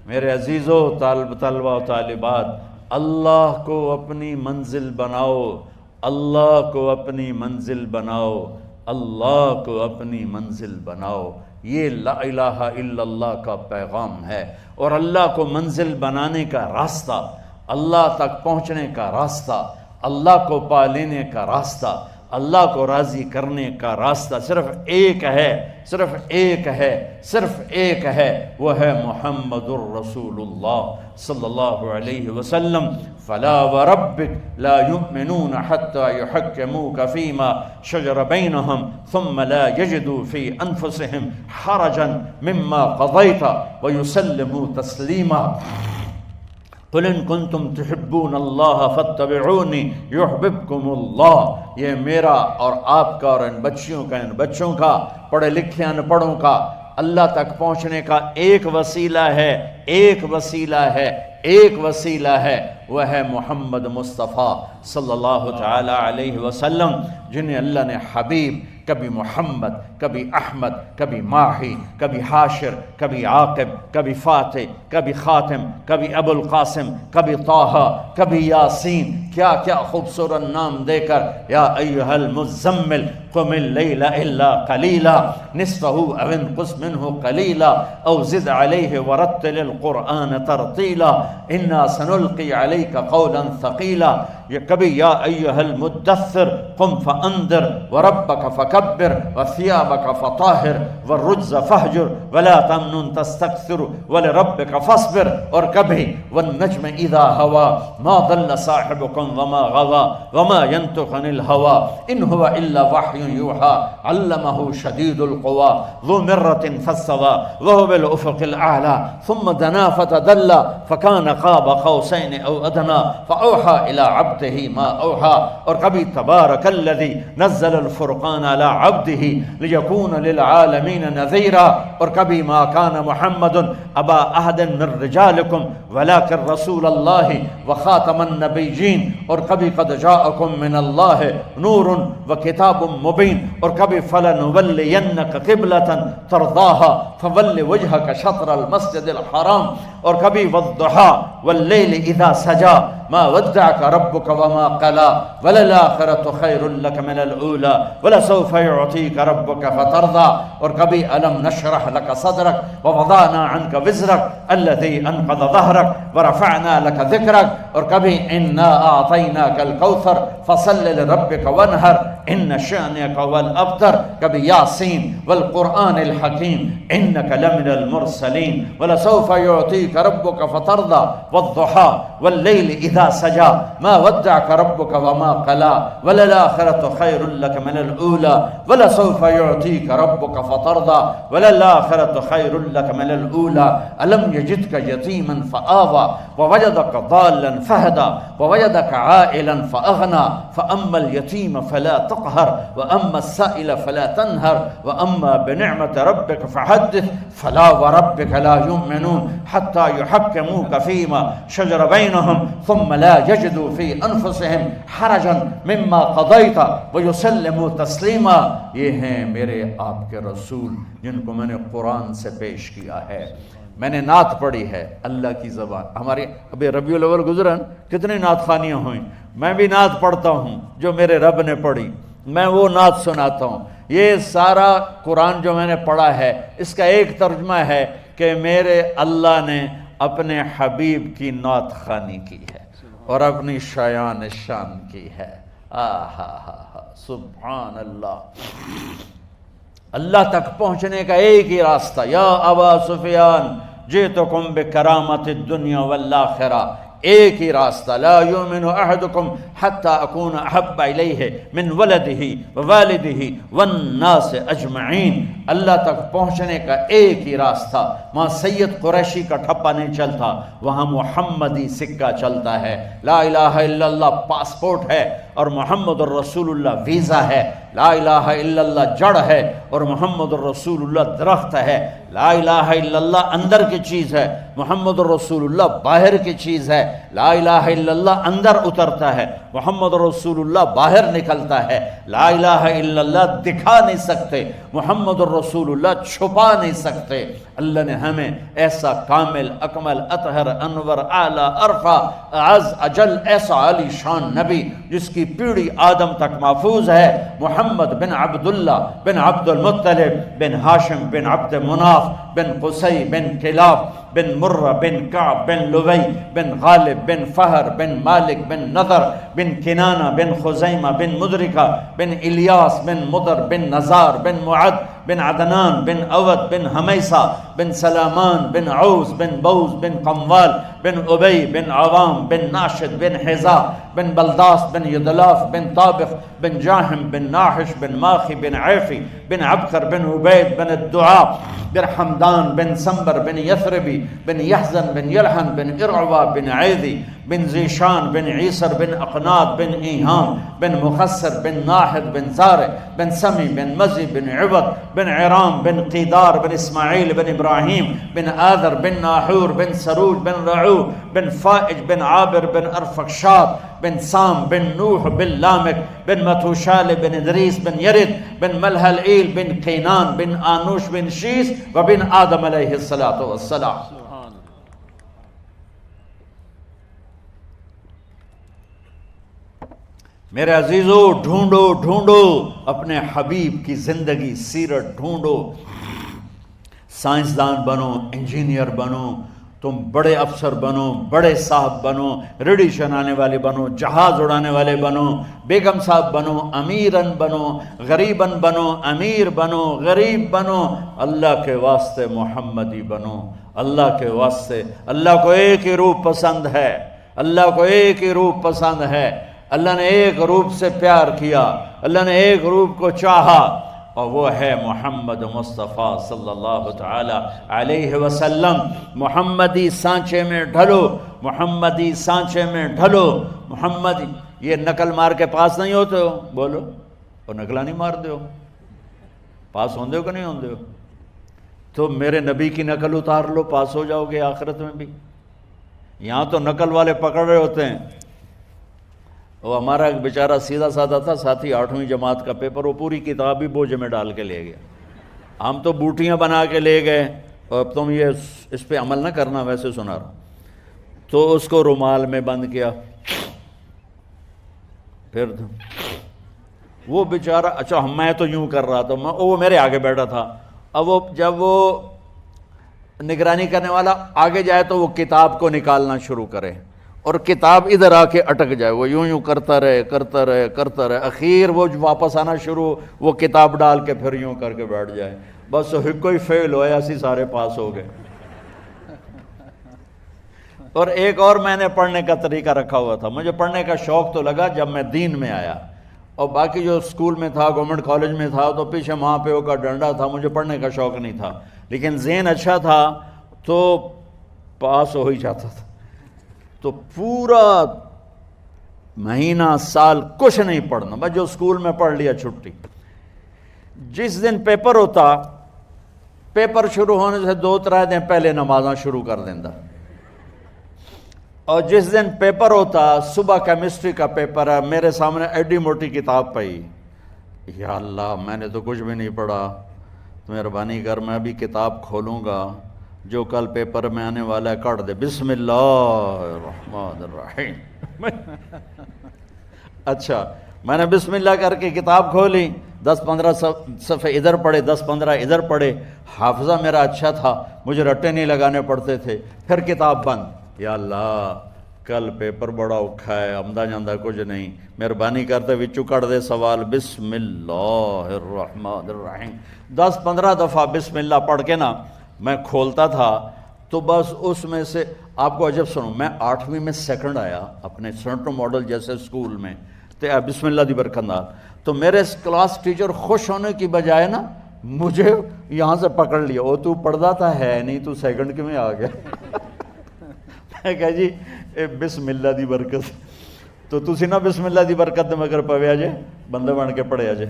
میرے عزیزو، طلبہ و طالبات، اللہ کو اپنی منزل بناؤ، اللہ کو اپنی منزل بناؤ، اللہ کو اپنی منزل بناؤ۔ یہ لا الہ الا اللہ کا پیغام ہے۔ اور اللہ کو منزل بنانے کا راستہ، اللہ تک پہنچنے کا راستہ، اللہ کو پا لینے کا راستہ، اللہ کو راضی کرنے کا راستہ صرف ایک ہے، صرف ایک ہے، صرف ایک ہے، وہ ہے محمد الرسول اللہ صلی اللہ علیہ وسلم۔ فلا وربک لا یؤمنون حتی یحکموک فیما شجر بینہم ثم لا یجدوا فی انفسہم حرجا مما قضیت ویسلموا تسلیما۔ قل ان کنتم تحبون اللہ فاتبعونی یحببکم اللہ۔ یہ میرا اور آپ کا اور ان بچوں کا پڑھے لکھے ان پڑھوں کا اللہ تک پہنچنے کا ایک وسیلہ ہے، ایک وسیلہ ہے، ایک وسیلہ ہے، وہ ہے محمد مصطفیٰ صلی اللہ تعالی علیہ وسلم، جنہیں اللہ نے حبیب، کبھی محمد، کبھی احمد، کبھی ماہی، کبھی حاشر، کبھی عاقب، کبھی فاتح، کبھی خاتم، کبھی ابو القاسم، کبھی طٰہٰ، کبھی یاسین، کیا کیا خوبصورت نام دے کر یا ایھا المزمل قم اللیل الا قلیلا نصفہ او انقص منہ قلیلا او زد علیہ ورتل القرآن ترتیلا انا سنلقی علیک قولا ثقیلا۔ کبھی یا ایھا المدثر قم فانذر وربک فکبر وثیابک فطہر والرجز فہجر ولا تمنن تستکثر ولربک فاصبر، اور کبھی والنجم اذا ہوا ما ضل صاحبکم وما غوا وما ينطق عن الهوى ان هو الا وحی یوحى علمہ شدید القوى ذو مرۃ فاستوى وهو بالافق الاعلى ثم دنا فتدلى فكان قاب قوسین او ادنى فاوحى الى عبده ما اوحى، اور کبھی تبارک الذی نزل الفرقان على عبده ليكون للعالمین نذیرا، اور کبھی ما كان محمد ابا احد من رجالکم ولكن رسول اللہ وخاتم النبیین، اور کبھی قد جاءکم من اللہ نور وکتاب مبین، اور کبھی فلنولینک قبلة ترضاها فول وجهك شطر المسجد الحرام، اور کبھی والضحى واللیل اذا سجا ما ودعك ربك وما قلى وللآخرة خير لك من الأولى ولسوف يعطيك ربك فترضى، اور کبھی ألم نشرح لك صدرك ووضعنا عنك وزرك الذي أنقض ظهرك ورفعنا لك ذكرك، اور کبھی إنا أعطيناك الكوثر فصل لربك وانهر إن شأنك هو الأبتر، کبھی یاسین والقرآن الحكيم إنك لمن المرسلين ولسوف يعطيك ربك فترضى والضحى والليل إذا سجى ما ودعك ربك وما قلى وللآخرة خير لك من الأولى ولسوف يعطيك ربك فترضى وللآخرة خير لك من الأولى ألم يجدك يتيما فآوى ووجدك ضالا فهدى ووجدك عائلا فأغنى فأما اليتيم فلا تقهر وأما السائل فلا تنهر وأما بنعمة ربك فحدث فلا وربك لا يؤمنون حتى يحكموك فيما شجر بينهم ثم لا يجدوا في أنفسهم حرجا مما قضيت ويسلموا تسلیما۔ یہ ہیں میرے آپ کے رسول جن کو میں نے قرآن سے پیش کیا ہے۔ میں نے نعت پڑھی ہے اللہ کی زبان، ہمارے ابھی ربیع الاول گزرا، کتنی نعت خوانیاں ہوئیں، میں بھی نعت پڑھتا ہوں جو میرے رب نے پڑھی، میں وہ نعت سناتا ہوں۔ یہ سارا قرآن جو میں نے پڑھا ہے اس کا ایک ترجمہ ہے کہ میرے اللہ نے اپنے حبیب کی نعت خوانی کی ہے اور اپنی شایان شان کی ہے۔ سبحان اللہ۔ اللہ تک پہنچنے کا ایک ہی راستہ، یا ابا سفیان جئتکم بکرامت الدنیا والآخرہ، ایک ہی راستہ، لا یؤمن احدکم حتی اکون احب الیہ من ولدہ ووالدہ والناس اجمعین۔ اللہ تک پہنچنے کا ایک ہی راستہ، وہاں سید قریشی کا ٹھپا نہیں چلتا، وہاں محمدی سکہ چلتا ہے۔ لا الہ الا اللہ پاسپورٹ ہے اور محمد الرسول اللہ ویزا ہے، لا الہ الا اللہ جڑ ہے اور محمد الرسول اللہ درخت ہے، لا الہ الا اللہ اندر کی چیز ہے، محمد الرسول اللہ باہر کی چیز ہے، لا الہ الا اللہ اندر اترتا ہے، محمد الرسول اللہ باہر نکلتا ہے، لا الہ الا اللہ دکھا نہیں سکتے، محمد الرسول اللہ چھپا نہیں سکتے۔ اللہ نے ہمیں ایسا کامل اکمل اطہر انور اعلیٰ عرفہ اعز اجل ایسا علی شان نبی جس کی پیڑھی آدم تک محفوظ ہے، محمد بن عبداللہ بن عبد المطلب بن ہاشم بن عبد مناف بن قصی بن کلاب بن مرہ بن کعب بن لوی بن غالب بن فہر بن مالک بن نضر بن کنانہ بن خزیمہ بن مدرکہ بن الیاس بن مدر بن نزار بن معد بن عدنان بن اود بن حمیسہ بن سلامان بن عوز بن بوز بن قموال بن ابی بن عوام بن ناشد بن حزا بن بلداس بن یدلاف بن طابخ بن جاہم بن ناحش بن ماخی بن عیفی بن عبقر بن عبید بن الدعاء بن حمدان بن سنبر بن یثربی بن یحزن بن یلحن بن ارعوا بن عیدی بن زیشان بن عیسر بن اقناد بن ایہام بن مخسر بن ناحد بن زارع بن سمی بن مزی بن عبد بن عرام بن قیدار بن اسماعیل بن ابراہیم بن آذر بن ناحور بن سروج بن رعو بن فائج بن عابر بن ارفقشاد بن سام بن نوح بن لامک بن متوشال بن ادریس بن یرد بن ملحلئیل بن قینان بن آنوش بن شیس و بن آدم علیہ السلام۔ میرے عزیزو، ڈھونڈو ڈھونڈو اپنے حبیب کی زندگی سیرت ڈھونڈو، سائنسدان بنو، انجینئر بنو، تم بڑے افسر بنو، بڑے صاحب بنو، ریڈی چلانے والے بنو، جہاز اڑانے والے بنو، بیگم صاحب بنو، امیرن بنو، غریبن بنو، امیر بنو، غریب بنو، اللہ کے واسطے محمدی بنو، اللہ کے واسطے۔ اللہ کو ایک ہی روپ پسند ہے، اللہ کو ایک ہی روپ پسند ہے، اللہ نے ایک روپ سے پیار کیا، اللہ نے ایک روپ کو چاہا، اور وہ ہے محمد مصطفیٰ صلی اللہ تعالی علیہ وسلم۔ محمدی سانچے میں ڈھلو، محمدی سانچے میں ڈھلو، محمدی۔ یہ نقل مار کے پاس نہیں ہوتے ہو، بولو، اور نقلہ نہیں مار دے ہو، پاس ہوندے ہو کہ نہیں ہوندے ہو؟ تو میرے نبی کی نقل اتار لو، پاس ہو جاؤ گے آخرت میں بھی۔ یہاں تو نقل والے پکڑ رہے ہوتے ہیں۔ وہ ہمارا ایک بیچارہ سیدھا سادہ تھا ساتھی، 8ویں جماعت کا پیپر، وہ پوری کتاب ہی بوجھ میں ڈال کے لے گیا۔ ہم تو بوٹیاں بنا کے لے گئے، اور تم یہ اس پہ عمل نہ کرنا، ویسے سنا رہا۔ تو اس کو رومال میں بند کیا، پھر وہ بیچارہ، اچھا میں تو یوں کر رہا تھا، وہ میرے آگے بیٹھا تھا۔ اب وہ جب وہ نگرانی کرنے والا آگے جائے تو وہ کتاب کو نکالنا شروع کرے، اور کتاب ادھر آ کے اٹک جائے، وہ یوں یوں کرتا رہے کرتا رہے کرتا رہے، اخیر وہ واپس آنا شروع، وہ کتاب ڈال کے پھر یوں کر کے بیٹھ جائے، بس کوئی فیل ہوا، ایسی سارے پاس ہو گئے۔ اور ایک اور میں نے پڑھنے کا طریقہ رکھا ہوا تھا، مجھے پڑھنے کا شوق تو لگا جب میں دین میں آیا، اور باقی جو اسکول میں تھا، گورنمنٹ کالج میں تھا، تو پیچھے ماں پیو کا ڈنڈا تھا، مجھے پڑھنے کا شوق نہیں تھا، لیکن ذہن اچھا تھا تو پاس ہو ہی جاتا تھا۔ تو پورا مہینہ سال کچھ نہیں پڑھنا، بس جو اسکول میں پڑھ لیا چھٹی۔ جس دن پیپر ہوتا، پیپر شروع ہونے سے 2-3 دن پہلے نمازاں شروع کر دینا، اور جس دن پیپر ہوتا، صبح کیمسٹری کا پیپر ہے، میرے سامنے ایڈی موٹی کتاب پئی، یا اللہ میں نے تو کچھ بھی نہیں پڑھا، مہربانی کر میں ابھی کتاب کھولوں گا، جو کل پیپر میں آنے والا ہے کاٹ دے، بسم اللہ الرحمن الرحیم۔ اچھا میں نے بسم اللہ کر کے کتاب کھولی، 10-15 صفحے ادھر پڑھے، 10-15 ادھر پڑھے، حافظہ میرا اچھا تھا، مجھے رٹے نہیں لگانے پڑتے تھے، پھر کتاب بند، یا اللہ کل پیپر بڑا اوکھا ہے، آمدہ جاندہ کچھ نہیں، مہربانی کرتے وچو کر دے سوال، بسم اللہ الرحمن الرحیم۔ 10-15 دفعہ بسم اللہ پڑھ کے نا میں کھولتا تھا، تو بس اس میں سے آپ کو عجب سنوں، میں 8ویں میں سیکنڈ آیا اپنے سینٹرو ماڈل جیسے اسکول میں، تو بسم اللہ دی برکت نال، تو میرے کلاس ٹیچر خوش ہونے کی بجائے نا مجھے یہاں سے پکڑ لیا، وہ تو پڑھتا تھا ہے نہیں، تو سیکنڈ کے میں آ گیا۔ میں کہا جی بسم اللہ دی برکت، تو تسی نا بسم اللہ دی برکت مگر پویا جے، بندے بن کے پڑھیا جے۔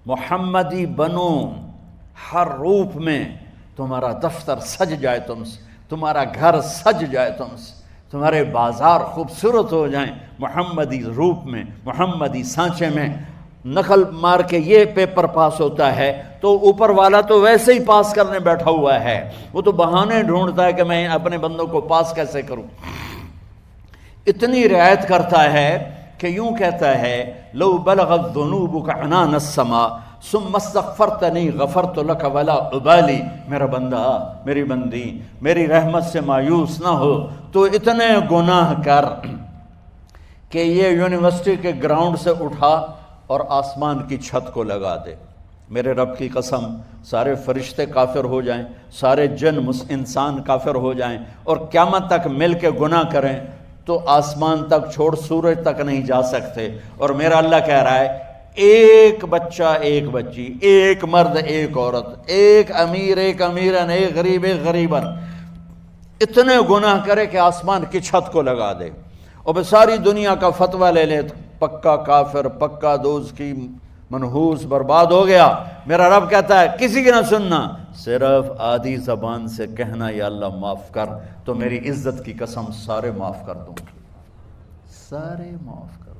محمدی بنو، ہر روپ میں تمہارا دفتر سج جائے تم سے، تمہارا گھر سج جائے تم سے، تمہارے بازار خوبصورت ہو جائیں محمدی روپ میں، محمدی سانچے میں۔ نقل مار کے یہ پیپر پاس ہوتا ہے تو اوپر والا تو ویسے ہی پاس کرنے بیٹھا ہوا ہے، وہ تو بہانے ڈھونڈتا ہے کہ میں اپنے بندوں کو پاس کیسے کروں۔ اتنی رعایت کرتا ہے کہ یوں کہتا ہے لو بلغت ذنوبک عنان السماء ثم استغفرتنی غفرت لک ولا ابالی، میرا بندہ، میری بندی، میری رحمت سے مایوس نہ ہو تو اتنے گناہ کر کہ یہ یونیورسٹی کے گراؤنڈ سے اٹھا اور آسمان کی چھت کو لگا دے، میرے رب کی قسم سارے فرشتے کافر ہو جائیں، سارے جن انسان کافر ہو جائیں اور قیامت تک مل کے گناہ کریں تو آسمان تک چھوڑ سورج تک نہیں جا سکتے، اور میرا اللہ کہہ رہا ہے ایک بچہ ایک بچی، ایک مرد ایک عورت، ایک امیر ایک امیرن، ایک غریب ایک غریبن، اتنے گناہ کرے کہ آسمان کی چھت کو لگا دے اور پھر ساری دنیا کا فتویٰ لے لے، پکا کافر، پکا دوزخی، منحوس، برباد ہو گیا۔ میرا رب کہتا ہے کسی کی نہ سننا، صرف آدھی زبان سے کہنا یا اللہ معاف کر، تو میری عزت کی قسم سارے معاف کر دوں، سارے معاف کر۔